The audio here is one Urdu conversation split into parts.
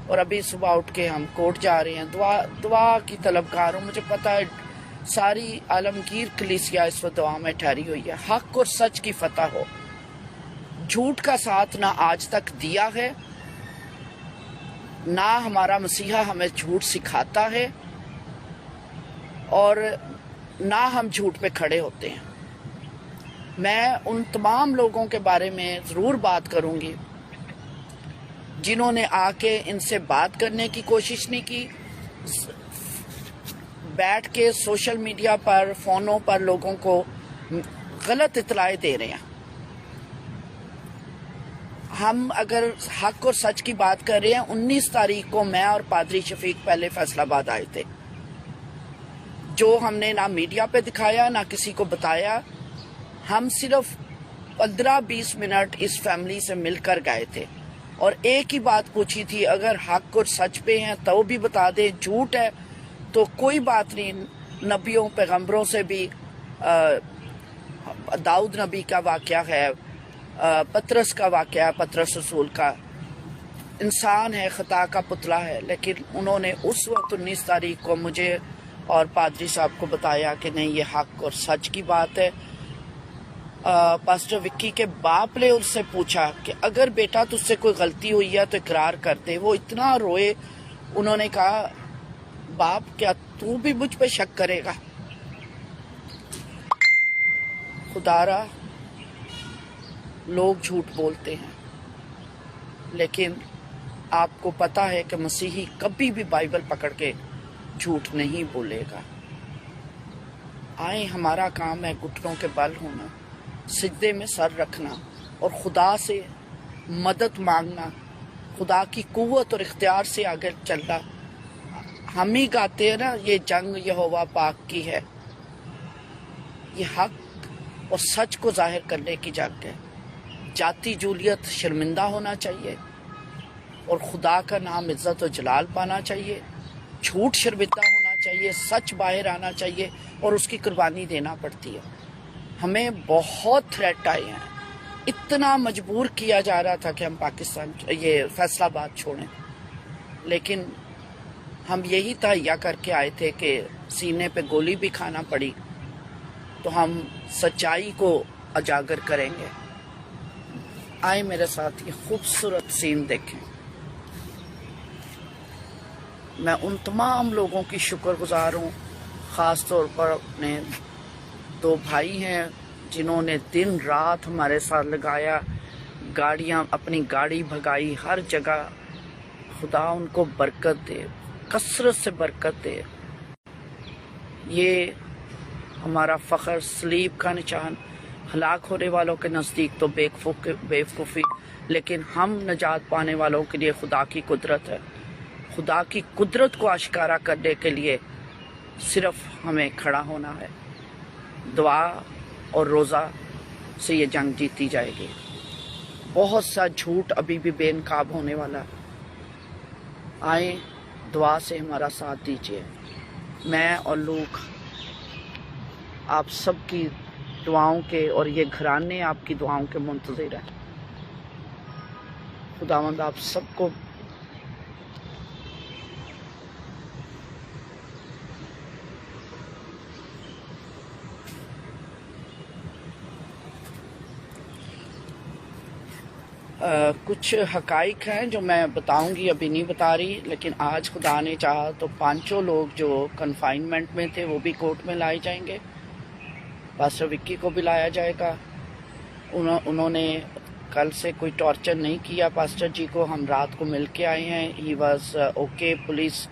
اور ابھی صبح اٹھ کے ہم کورٹ جا رہے ہیں. دعا کی طلبگار ہوں. مجھے پتا ہے ساری عالمگیر کلیسیا اس وقت دعا میں ٹھہری ہوئی ہے. حق اور سچ کی فتح ہو. جھوٹ کا ساتھ نہ آج تک دیا ہے، نہ ہمارا مسیحا ہمیں جھوٹ سکھاتا ہے، اور نہ ہم جھوٹ پہ کھڑے ہوتے ہیں. میں ان تمام لوگوں کے بارے میں ضرور بات کروں گی جنہوں نے آ کے ان سے بات کرنے کی کوشش نہیں کی، بیٹھ کے سوشل میڈیا پر فونوں پر لوگوں کو غلط اطلاعیں دے رہے ہیں. ہم اگر حق اور سچ کی بات کر رہے ہیں، 19 تاریخ کو میں اور پادری شفیق پہلے فیصل آباد آئے تھے، جو ہم نے نہ میڈیا پہ دکھایا نہ کسی کو بتایا. ہم صرف 15-20 منٹ اس فیملی سے مل کر گئے تھے اور ایک ہی بات پوچھی تھی، اگر حق اور سچ پہ ہیں تو بھی بتا دیں، جھوٹ ہے تو کوئی بات نہیں. نبیوں پیغمبروں سے بھی داؤد نبی کا واقعہ ہے، پطرس کا واقعہ، پطرس رسول کا، انسان ہے، خطا کا پتلا ہے، لیکن انہوں نے اس وقت 19 تاریخ کو مجھے اور پادری صاحب کو بتایا کہ نہیں، یہ حق اور سچ کی بات ہے. پاسٹر وکی کے باپ نے اس سے پوچھا کہ اگر بیٹا تجھ سے کوئی غلطی ہوئی ہے تو اقرار کر دے. وہ اتنا روئے، انہوں نے کہا باپ کیا تو بھی مجھ پہ شک کرے گا؟ خدا را لوگ جھوٹ بولتے ہیں، لیکن آپ کو پتا ہے کہ مسیحی کبھی بھی بائبل پکڑ کے جھوٹ نہیں بولے گا. آئیں، ہمارا کام ہے گھٹنوں کے بل ہونا، سجدے میں سر رکھنا اور خدا سے مدد مانگنا، خدا کی قوت اور اختیار سے آگے چلنا. ہم ہی گاتے ہیں نا، یہ جنگ یہوہ پاک کی ہے. یہ حق اور سچ کو ظاہر کرنے کی جنگ ہے. جاتی جولیت شرمندہ ہونا چاہیے اور خدا کا نام عزت و جلال پانا چاہیے. جھوٹ شرمندہ ہونا چاہیے، سچ باہر آنا چاہیے اور اس کی قربانی دینا پڑتی ہے. ہمیں بہت تھریٹ آئے ہیں، اتنا مجبور کیا جا رہا تھا کہ ہم پاکستان یہ فیصل آباد چھوڑیں، لیکن ہم یہی تہیا کر کے آئے تھے کہ سینے پہ گولی بھی کھانا پڑی تو ہم سچائی کو اجاگر کریں گے. آئے میرے ساتھ یہ خوبصورت سین دیکھیں. میں ان تمام لوگوں کی شکر گزار ہوں، خاص طور پر اپنے 2 بھائی ہیں جنہوں نے دن رات ہمارے ساتھ لگایا، گاڑیاں اپنی گاڑی بھگائی ہر جگہ. خدا ان کو برکت دے، کثرت سے برکت دے. یہ ہمارا فخر، سلیب کا نشان. ہلاک ہونے والوں کے نزدیک تو بے وقوفی، لیکن ہم نجات پانے والوں کے لیے خدا کی قدرت ہے. خدا کی قدرت کو آشکارا کرنے کے لیے صرف ہمیں کھڑا ہونا ہے. دعا اور روزہ سے یہ جنگ جیتی جائے گی. بہت سا جھوٹ ابھی بھی بے نقاب ہونے والا ہے. آئیں، دعا سے ہمارا ساتھ دیجیے. میں اور لوگ آپ سب کی دعاؤں کے اور یہ گھرانے آپ کی دعاؤں کے منتظر ہیں. خداوند آپ سب کو کچھ حقائق ہیں جو میں بتاؤں گی، ابھی نہیں بتا رہی، لیکن آج خدا نے چاہا تو 5 لوگ جو کنفائنمنٹ میں تھے وہ بھی کورٹ میں لائے جائیں گے. پاسٹر وکی کو بھی لایا جائے گا. انہوں نے کل سے کوئی ٹارچر نہیں کیا پاسٹر جی کو. ہم رات کو مل کے آئے ہیں. He was okay. Police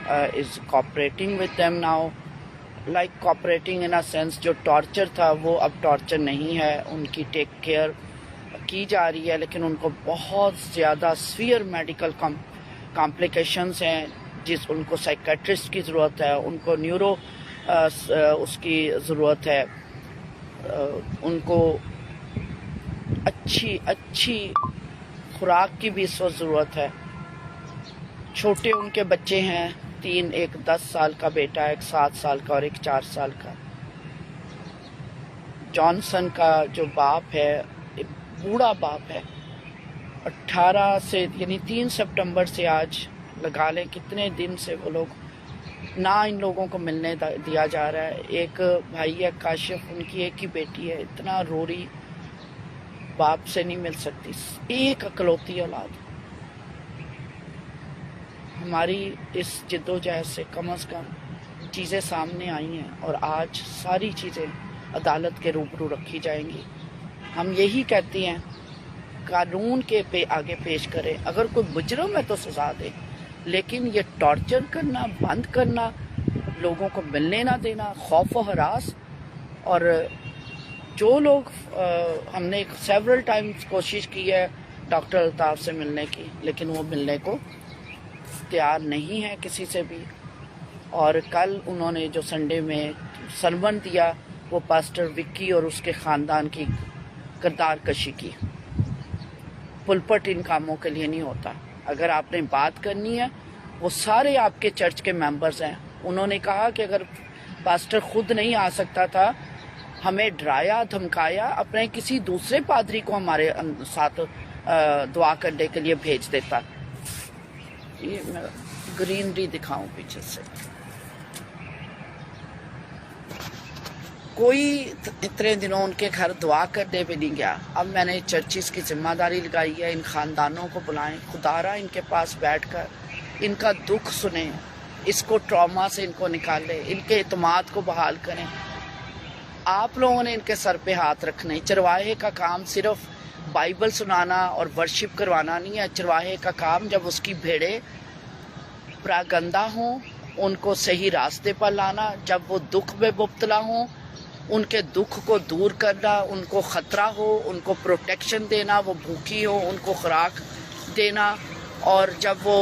is cooperating with them now, like cooperating in a sense. جو ٹارچر تھا وہ اب ٹارچر نہیں ہے. ان کی ٹیک کیئر کی جا رہی ہے، لیکن ان کو بہت زیادہ سیویئر میڈیکل کمپلیکیشنز ہیں، ان کو سائیکیٹرسٹ کی ضرورت ہے، ان کو نیورو اس کی ضرورت ہے، ان کو اچھی خوراک کی بھی اس وقت ضرورت ہے. چھوٹے ان کے بچے ہیں 3، ایک 10 سال کا بیٹا، ایک 7 سال کا اور ایک 4 سال کا. جانسن کا جو باپ ہے، بوڑھا باپ ہے، 18 سے یعنی 3 سپٹمبر سے آج لگا لیں کتنے دن سے وہ لوگ نہ ان لوگوں کو ملنے دیا جا رہا ہے. ایک بھائی ہے کاشف، ان کی ایک ہی بیٹی ہے، اتنا رو رہی، باپ سے نہیں مل سکتی، ایک اکلوتی اولاد. ہماری اس جدوجہد سے کم از کم چیزیں سامنے آئی ہیں اور آج ساری چیزیں عدالت کے روبرو رکھی جائیں گی. ہم یہی کہتے ہیں قانون کے آگے پیش کریں، اگر کوئی مجرم ہے تو سزا دے، لیکن یہ ٹارچر کرنا، بند کرنا، لوگوں کو ملنے نہ دینا، خوف و ہراس. اور جو لوگ ہم نے سیورل ٹائمز کوشش کی ہے ڈاکٹر الطاف سے ملنے کی، لیکن وہ ملنے کو تیار نہیں ہے کسی سے بھی. اور کل انہوں نے جو سنڈے میں سرمن دیا وہ پاسٹر وکی اور اس کے خاندان کی کردار کشی کی. پلپٹ ان کاموں کے لیے نہیں ہوتا. اگر آپ نے بات کرنی ہے، وہ سارے آپ کے چرچ کے ممبرز ہیں. انہوں نے کہا کہ اگر پاسٹر خود نہیں آ سکتا تھا، ہمیں ڈرایا، دھمکایا، اپنے کسی دوسرے پادری کو ہمارے ساتھ دعا کرنے کے لیے بھیج دیتا. یہ میں گرینری دکھاؤں پیچھے سے. کوئی اتنے دنوں ان کے گھر دعا کرنے بھی نہیں گیا. اب میں نے چرچز کی ذمہ داری لگائی ہے، ان خاندانوں کو بلائیں، خدا را ان کے پاس بیٹھ کر ان کا دکھ سنیں، اس کو ٹراما سے ان کو نکالیں، ان کے اعتماد کو بحال کریں. آپ لوگوں نے ان کے سر پہ ہاتھ رکھنے. چرواہے کا کام صرف بائبل سنانا اور ورشپ کروانا نہیں ہے. چرواہے کا کام جب اس کی بھیڑیں پراگندہ ہوں، ان کو صحیح راستے پر لانا، جب وہ دکھ میں مبتلا ہوں ان کے دکھ کو دور کرنا، ان کو خطرہ ہو ان کو پروٹیکشن دینا، وہ بھوکی ہو ان کو خوراک دینا، اور جب وہ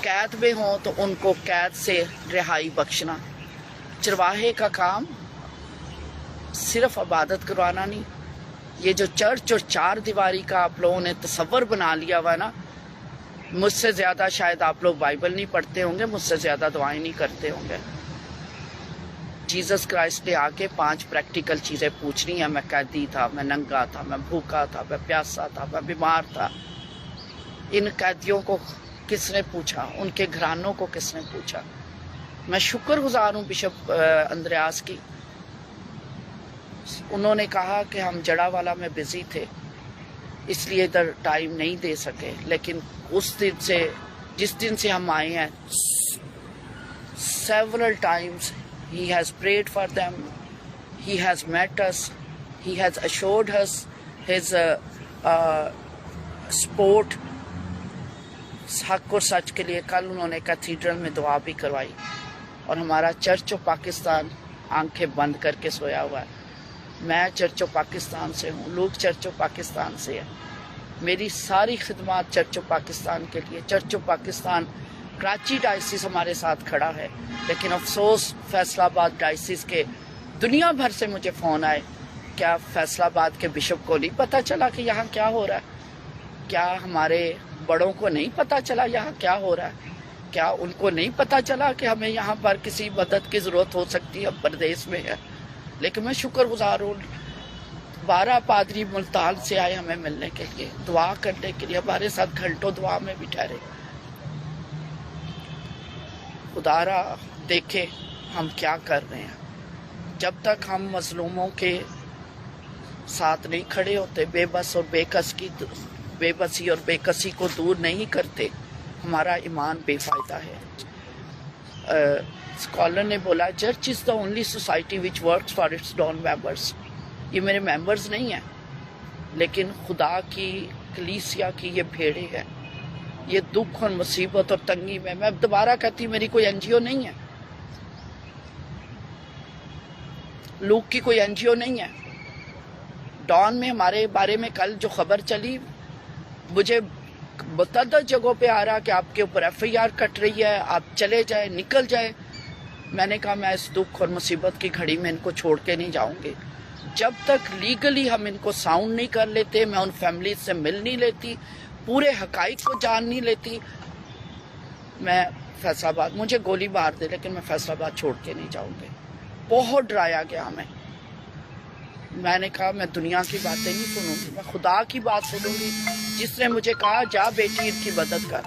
قید میں ہوں تو ان کو قید سے رہائی بخشنا. چرواہے کا کام صرف عبادت کروانا نہیں. یہ جو چرچ اور چار دیواری کا آپ لوگوں نے تصور بنا لیا ہوا نا، مجھ سے زیادہ شاید آپ لوگ بائبل نہیں پڑھتے ہوں گے، مجھ سے زیادہ دعائیں نہیں کرتے ہوں گے. جیزس کرائسٹ نے آ کے 5 پریکٹیکل چیزیں پوچھنی ہیں. میں قیدی تھا، میں ننگا تھا، میں بھوکا تھا، میں پیاسا تھا، میں بیمار تھا. ان قیدیوں کو کس نے پوچھا؟ ان کے گھرانوں کو کس نے پوچھا؟ میں شکر گزار ہوں بشپ اندریاس کی. انہوں نے کہا کہ ہم جڑا والا میں بزی تھے اس لیے ادھر ٹائم نہیں دے سکے، لیکن اس دن سے جس دن سے ہم آئے ہیں several times he has prayed for them, he has met us, he has assured us his support. حق اور سچ کے لیے کل انہوں نے کیتھیڈرل میں دعا بھی کروائی. اور ہمارا چرچ آف پاکستان آنکھیں بند کر کے سویا ہوا ہے. میں چرچ آف پاکستان سے ہوں، لوگ چرچ آف پاکستان سے ہیں. میری ساری خدمات چرچ آف پاکستان کے لیے. Church of Pakistan Karachi diocese ہمارے ساتھ کھڑا ہے، لیکن افسوس فیصل آباد ڈائسس کے دنیا بھر سے مجھے فون آئے، کیا فیصل آباد کے بشپ کو نہیں پتہ چلا کہ یہاں کیا ہو رہا ہے؟ کیا ہمارے بڑوں کو نہیں پتہ چلا یہاں کیا ہو رہا ہے؟ کیا ان کو نہیں پتہ چلا کہ ہمیں یہاں پر کسی مدد کی ضرورت ہو سکتی ہے؟ پردیس میں ہے. لیکن میں شکر گزار ہوں 12 پادری ملتان سے آئے ہمیں ملنے کے لیے، دعا کرنے کے لیے، ہمارے ساتھ گھنٹوں دعا میں بھی ٹھہرے. خدا را دیکھے ہم کیا کر رہے ہیں. جب تک ہم مظلوموں کے ساتھ نہیں کھڑے ہوتے، بے بس اور بے بسی اور بے کسی کو دور نہیں کرتے، ہمارا ایمان بے فائدہ ہے. اسکالر نے بولا church is the only society which works for its non members. یہ میرے ممبرز نہیں ہیں، لیکن خدا کی کلیسیا کی یہ بھیڑیں ہیں. یہ دکھ اور مصیبت اور تنگی میں دوبارہ کہتی میری کوئی این جی او نہیں ہے، لوگ کی کوئی این جی او نہیں ہے. ڈان میں ہمارے بارے میں کل جو خبر چلی، مجھے متعدد جگہوں پہ آ رہا کہ آپ کے اوپر ایف آئی آر کٹ رہی ہے، آپ چلے جائیں، نکل جائیں. میں نے کہا میں اس دکھ اور مصیبت کی گھڑی میں ان کو چھوڑ کے نہیں جاؤں گی. جب تک لیگلی ہم ان کو ساؤنڈ نہیں کر لیتے، میں ان فیملیز سے مل نہیں لیتی، پورے حقائق کو جان نہیں لیتی، میں فیصل آباد مجھے گولی مار دے لیکن میں فیصل آباد چھوڑ کے نہیں جاؤں گی. بہت ڈرایا گیا ہمیں. میں نے کہا میں دنیا کی باتیں نہیں سنوں گی، میں خدا کی بات سنوں گی، جس نے مجھے کہا جا بیٹی ان کی مدد کر.